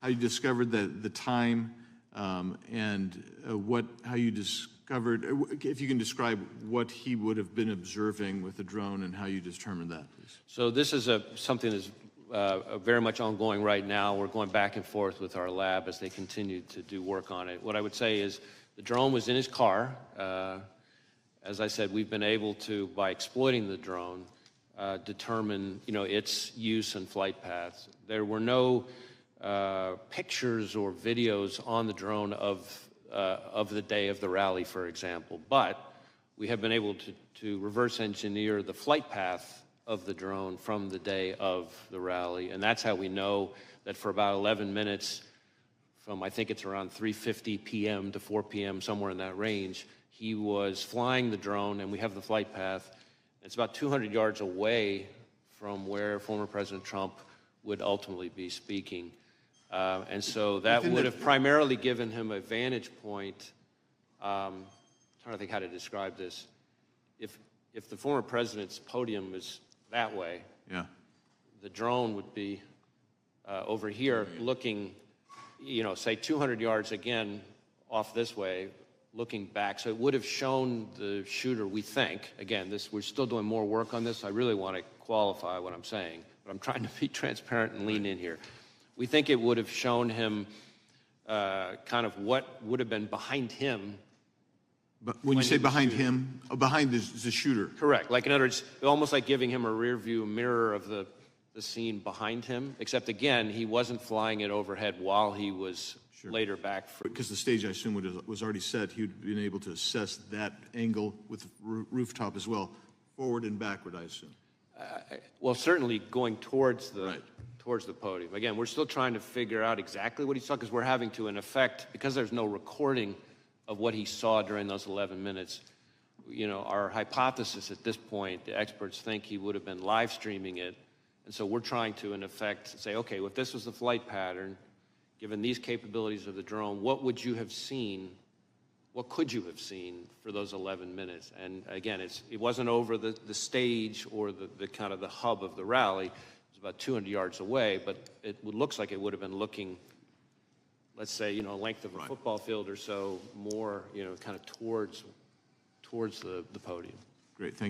how you discovered the time, and how you discovered, if you can describe what he would have been observing with the drone and how you determined that, please. So this is something that's very much ongoing right now. We're going back and forth with our lab as they continue to do work on it. What I would say is the drone was in his car. As I said, we've been able to, by exploiting the drone, determine its use and flight paths. There were no pictures or videos on the drone of the day of the rally, for example, but we have been able to reverse engineer the flight path of the drone from the day of the rally, and that's how we know that for about 11 minutes, from I think it's around 3:50 p.m. to 4 p.m., somewhere in that range, he was flying the drone, and we have the flight path. It's about 200 yards away from where former President Trump would ultimately be speaking. And so that would have primarily given him a vantage point. I'm trying to think how to describe this. If the former president's podium is that way, yeah, the drone would be over here looking, say 200 yards again off this way, looking back. So it would have shown the shooter, we think, again, we're still doing more work on this. I really want to qualify what I'm saying, but I'm trying to be transparent and lean in here. We think it would have shown him kind of what would have been behind him. But when you say behind him, behind the shooter. Correct. Like, in other words, almost like giving him a rear view mirror of the scene behind him, except again, he wasn't flying it overhead while he was later back. Because the stage, I assume, was already set, he would have been able to assess that angle with the rooftop as well, forward and backward, I assume. Well, certainly going towards the podium. Again, we're still trying to figure out exactly what he saw, because we're having to, in effect, because there's no recording of what he saw during those 11 minutes, our hypothesis at this point, the experts think he would have been live streaming it. And so we're trying to, in effect, say, okay, if this was the flight pattern, given these capabilities of the drone, what would you have seen? What could you have seen for those 11 minutes? And again, it wasn't over the stage or the kind of the hub of the rally. It was about 200 yards away, but it looks like it would have been looking, let's say, length of a football field or so, more, kind of towards the podium. Great, thank you.